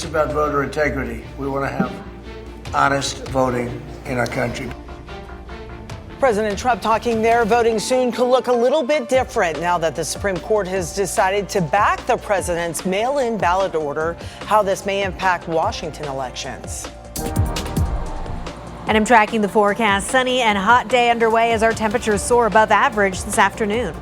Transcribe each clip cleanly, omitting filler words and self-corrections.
about voter integrity. We want to have honest voting in our country. President Trump talking there. Voting soon could look a little bit different now that the Supreme Court has decided to back the president's mail-in ballot order. How this may impact Washington elections. And I'm tracking the forecast. Sunny and hot day underway as our temperatures soar above average this afternoon.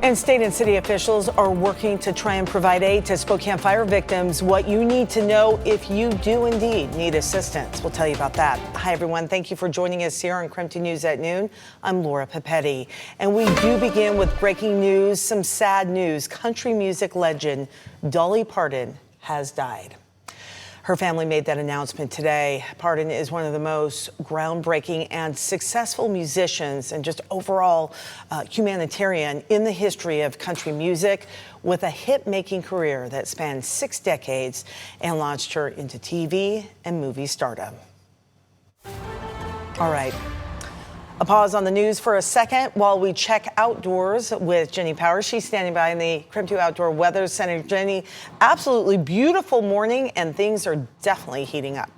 And state and city officials are working to try and provide aid to Spokane fire victims. What you need to know if you do indeed need assistance. We'll tell you about that. Hi, everyone. Thank you for joining us here on KREM 2 News at noon. I'm Laura Papetti. And we do begin with breaking news, some sad news. Country music legend Dolly Parton has died. Her family made that announcement today. Parton is one of the most groundbreaking and successful musicians and just overall humanitarian in the history of country music, with a hit-making career that spanned 6 decades and launched her into TV and movie stardom. All right. A pause on the news for a second while we check outdoors with Jenny Powers. She's standing by in the KREM 2 Outdoor Weather Center. Jenny, absolutely beautiful morning, and things are definitely heating up.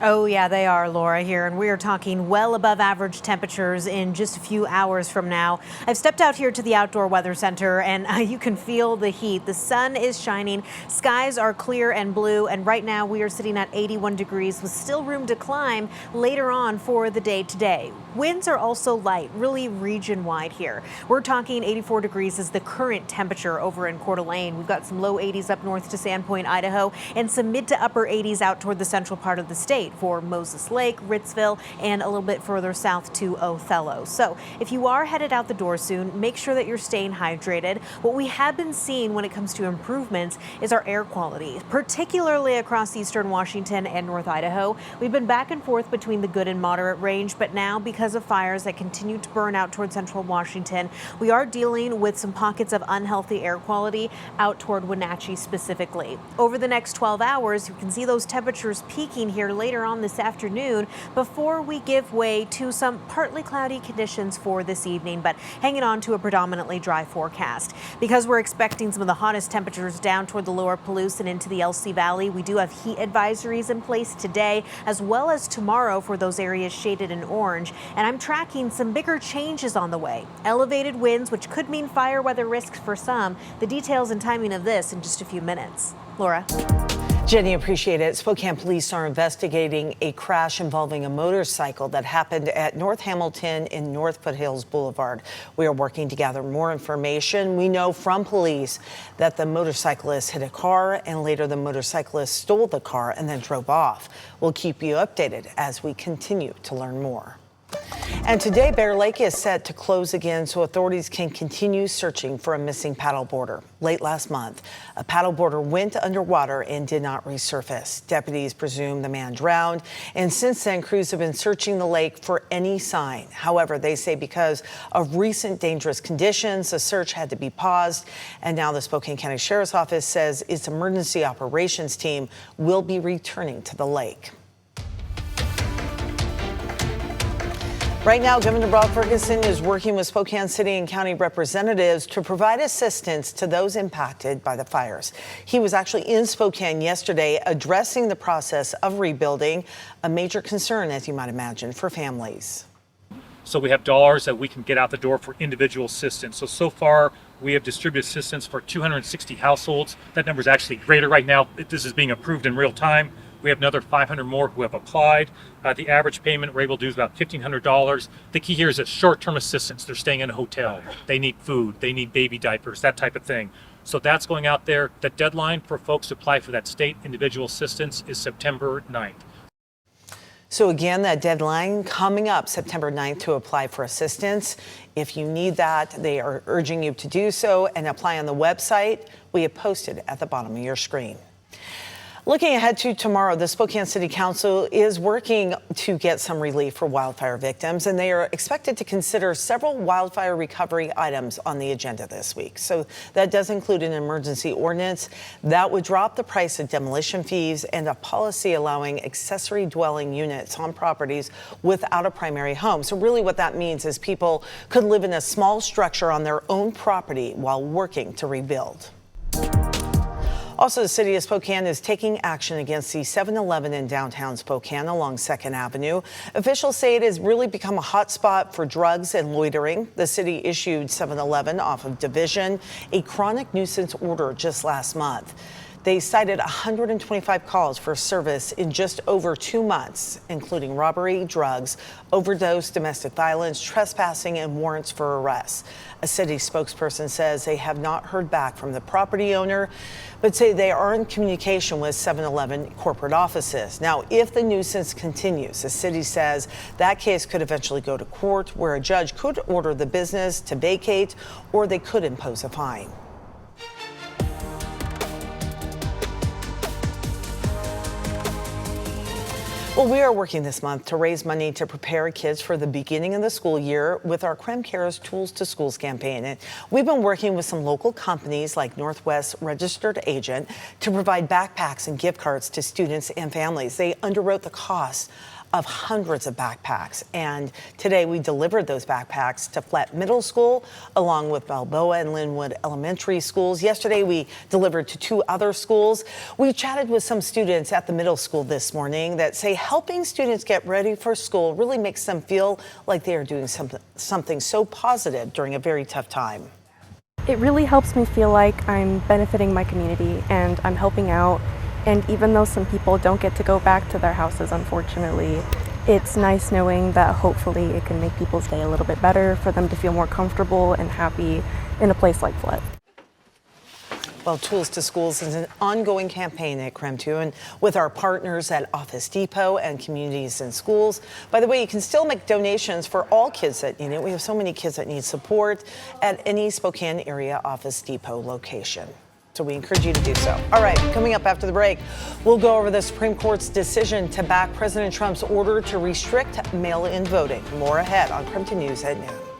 Oh, yeah, they are, Laura, here, and we are talking well above average temperatures in just a few hours from now. I've stepped out here to the Outdoor Weather Center, and you can feel the heat. The sun is shining, skies are clear and blue, and right now we are sitting at 81 degrees with still room to climb later on for the day today. Winds are also light, really region-wide here. We're talking 84 degrees is the current temperature over in Coeur d'Alene. We've got some low 80s up north to Sandpoint, Idaho, and some mid to upper 80s out toward the central part of the state for Moses Lake, Ritzville, and a little bit further south to Othello. So if you are headed out the door soon, make sure that you're staying hydrated. What we have been seeing when it comes to improvements is our air quality, particularly across eastern Washington and North Idaho. We've been back and forth between the good and moderate range, but now because of fires that continue to burn out toward central Washington, we are dealing with some pockets of unhealthy air quality out toward Wenatchee specifically. Over the next 12 hours, you can see those temperatures peaking here later on this afternoon before we give way to some partly cloudy conditions for this evening, but hanging on to a predominantly dry forecast. Because we're expecting some of the hottest temperatures down toward the lower Palouse and into the LC Valley, we do have heat advisories in place today as well as tomorrow for those areas shaded in orange. And I'm tracking some bigger changes on the way. Elevated winds, which could mean fire weather risks for some. The details and timing of this in just a few minutes. Laura. Jenny, appreciate it. Spokane police are investigating a crash involving a motorcycle that happened at North Hamilton in North Foothills Boulevard. We are working to gather more information. We know from police that the motorcyclist hit a car and later the motorcyclist stole the car and then drove off. We'll keep you updated as we continue to learn more. And today, Bear Lake is set to close again so authorities can continue searching for a missing paddleboarder. Late last month, a paddleboarder went underwater and did not resurface. Deputies presume the man drowned, and since then, crews have been searching the lake for any sign. However, they say because of recent dangerous conditions, the search had to be paused, and now the Spokane County Sheriff's Office says its emergency operations team will be returning to the lake. Right now, Governor Brock Ferguson is working with Spokane City and County representatives to provide assistance to those impacted by the fires. He was actually in Spokane yesterday addressing the process of rebuilding, a major concern, as you might imagine, for families. So we have dollars that we can get out the door for individual assistance. So far, we have distributed assistance for 260 households. That number is actually greater right now. This is being approved in real time. We have another 500 more who have applied. The average payment we're able to do is about $1,500. The key here is that short-term assistance. They're staying in a hotel. They need food. They need baby diapers, that type of thing. So that's going out there. The deadline for folks to apply for that state individual assistance is September 9th. So again, that deadline coming up September 9th to apply for assistance. If you need that, they are urging you to do so and apply on the website we have posted at the bottom of your screen. Looking ahead to tomorrow, the Spokane City Council is working to get some relief for wildfire victims, and they are expected to consider several wildfire recovery items on the agenda this week. So that does include an emergency ordinance that would drop the price of demolition fees and a policy allowing accessory dwelling units on properties without a primary home. So really what that means is people could live in a small structure on their own property while working to rebuild. Also, the city of Spokane is taking action against the 7-Eleven in downtown Spokane along 2nd Avenue. Officials say it has really become a hot spot for drugs and loitering. The city issued 7-Eleven off of Division a chronic nuisance order just last month. They cited 125 calls for service in just over 2 months, including robbery, drugs, overdose, domestic violence, trespassing, and warrants for arrest. A city spokesperson says they have not heard back from the property owner, but say they are in communication with 7-Eleven corporate offices. Now, if the nuisance continues, the city says that case could eventually go to court, where a judge could order the business to vacate, or they could impose a fine. Well, we are working this month to raise money to prepare kids for the beginning of the school year with our KREM Cares Tools to Schools campaign. And we've been working with some local companies like Northwest Registered Agent to provide backpacks and gift cards to students and families. They underwrote the cost of hundreds of backpacks, and today we delivered those backpacks to Flat Middle School along with Balboa and Linwood Elementary schools. Yesterday we delivered to 2 other schools. We chatted with some students at the middle school this morning that say helping students get ready for school really makes them feel like they are doing something so positive during a very tough time. It really helps me feel like I'm benefiting my community and I'm helping out. And even though some people don't get to go back to their houses, unfortunately, it's nice knowing that hopefully it can make people's day a little bit better, for them to feel more comfortable and happy in a place like Flat. Well, Tools to Schools is an ongoing campaign at KREM 2, and with our partners at Office Depot and Communities in Schools. By the way, you can still make donations for all kids that need it. We have so many kids that need support at any Spokane area Office Depot location. So we encourage you to do so. All right, coming up after the break, we'll go over the Supreme Court's decision to back President Trump's order to restrict mail-in voting. More ahead on KREM 2 News at noon.